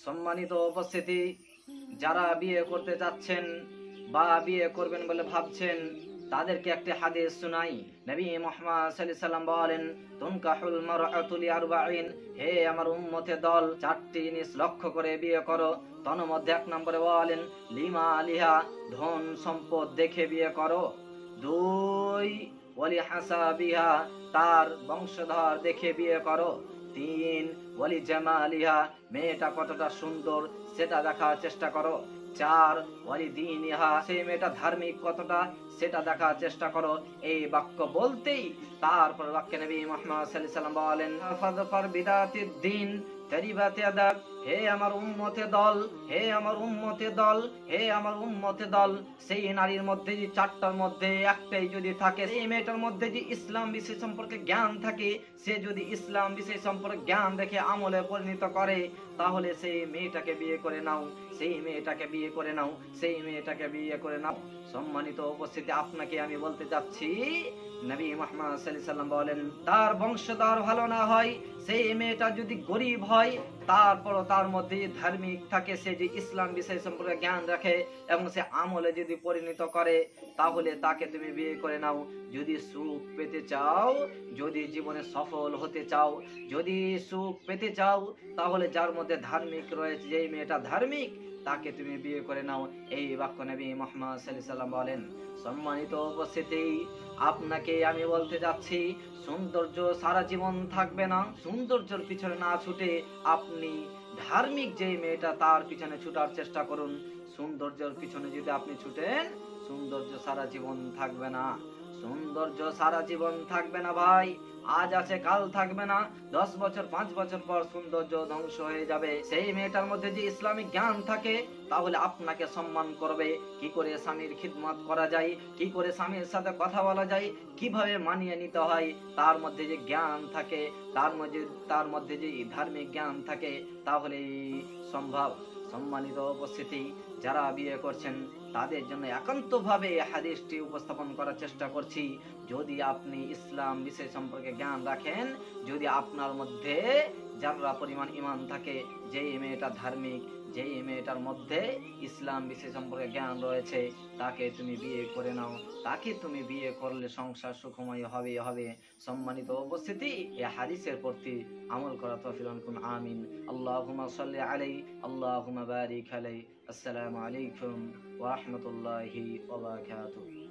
সম্মানিত উপস্থিতি, যারা বিয়ে করতে যাচ্ছেন বা বিয়ে করবেন বলে ভাবছেন, তাদেরকে একটি হাদিস শোনাই। নবী মুহাম্মদ সাল্লাল্লাহু আলাইহি সাল্লাম বলেন, তুনকাহুল মারআতু লিআরবাঈন, হে আমার উম্মতের দল, চারটি জিনিস লক্ষ্য করে বিয়ে করো। তন্মধ্যে 1 নম্বরে বলেন, লিমা আলিহা, ধন সম্পদ দেখে বিয়ে করো। 2, ওয়ালি হাসাবিহা, তার বংশধর দেখে বিয়ে করো। 3, ওয়ালি জামালিহা, মেয়েটা কতটা সুন্দর সেটা দেখার চেষ্টা করো। 4, ওয়ালি দীনিহা, সেই মেয়েটা ধার্মিক কতটা সেটা দেখার চেষ্টা করো। এই বাক্য বলতেই তারপর বাক্যে নবী মুহাম্মদ সাল্লাল্লাহু আলাইহি সাল্লাম বলেন, ফাযফার বিদাতিদ দ্বীন তারিবাত ইয়াদাক, হে আমার উম্মতের দল, হে আমার উম্মতের দল, হে আমার উম্মতের দল, সেই নারীর মধ্যে যে 4টার মধ্যে একটাই যদি থাকে, সেই মেয়েটার মধ্যে যে ইসলাম বিষয় সম্পর্কে জ্ঞান থাকে, সে যদি ইসলাম বিষয় সম্পর্কে জ্ঞান রেখে আমলে পরিণত করে, তাহলে সেই মেয়েটাকে বিয়ে করে নাও, সেই মেয়েটাকে বিয়ে করে নাও, সেই মেয়েটাকে বিয়ে করে নাও। সম্মানিত উপস্থিতি, আপনাকে আমি বলতে যাচ্ছি, নবী মুহাম্মদ সাল্লাল্লাহু আলাইহি সাল্লাম বলেন, তার বংশধর ভালো না হয়, সেই মেয়েটা যদি গরিব হয়, তারপরও তার মধ্যে ধার্মিক থাকে, সে যে ইসলাম বিষয় সম্পর্কে জ্ঞান রাখে এবং সে আমলে যদি পরিণত করে, তাহলে তাকে তুমি বিয়ে করে নাও। যদি সুখ পেতে চাও, যদি জীবনে সফল হতে চাও, যদি সুখ পেতে চাও, তাহলে যার মধ্যে ধার্মিক রয়েছে, যেই মেয়েটা ধার্মিক, তাকে তুমি বিয়ে করে নাও। এই বাক্য নবী মুহাম্মদ সাল্লাল্লাহু আলাইহি সাল্লাম বলেন। সম্মানিত উপস্থিতি, আপনাকে আমি বলতে যাচ্ছি, সৌন্দর্য সারা জীবন থাকবে না। সৌন্দর্যের পিছনে না ছুটে আপনি ধার্মিক যে মেয়েটা, তার পিছনে ছুটার চেষ্টা করুন। সৌন্দর্যের পিছনে যদি আপনি ছুটেন, সৌন্দর্য সারা জীবন থাকবে না। সৌন্দর্য সারা জীবন থাকবে না ভাই। আজ আছে কাল থাকবে না। 10 বছর 5 বছর পর সৌন্দর্য ধ্বংস হয়ে যাবে। সেই মেয়েটার মধ্যে যে ইসলামিক জ্ঞান থাকে, তাহলে আপনাকে সম্মান করবে। কি করে স্বামীর খিদমত করা যায়, কি করে স্বামীর সাথে কথা বলা যায়, কিভাবে মানিয়ে নিতে হয়, তার মধ্যে যে জ্ঞান থাকে, তার মধ্যে যে ধার্মিক জ্ঞান থাকে, তাহলে সম্ভব। সম্মানিত উপস্থিতি, যারা বিয়ে করছেন তাদের জন্য একান্তভাবে হাদিসটি উপস্থাপন করার চেষ্টা করছি। যদি আপনি ইসলাম বিষয় সম্পর্কে জ্ঞান রাখেন, যদি আপনার মধ্যে যারা পরিমাণ ঈমান থাকে, যেই মেয়েটা ধার্মিক, যেই মেয়েটার মধ্যে ইসলাম বিষয় সম্পর্কে জ্ঞান রয়েছে, তাকে তুমি বিয়ে করে নাও। তাকে তুমি বিয়ে করলে সংসার সুখময় হবে হবে। সম্মানিত উপস্থিতি, এই হাদিসের প্রতি আমল করা তৌফিক দান করুন, আমিন। আল্লাহুম্মা সাল্লি আলাইহি, আল্লাহুম্মা বারিক আলাইহি। আসসালামু আলাইকুম ওয়া রাহমাতুল্লাহি ওয়া বারাকাতুহু।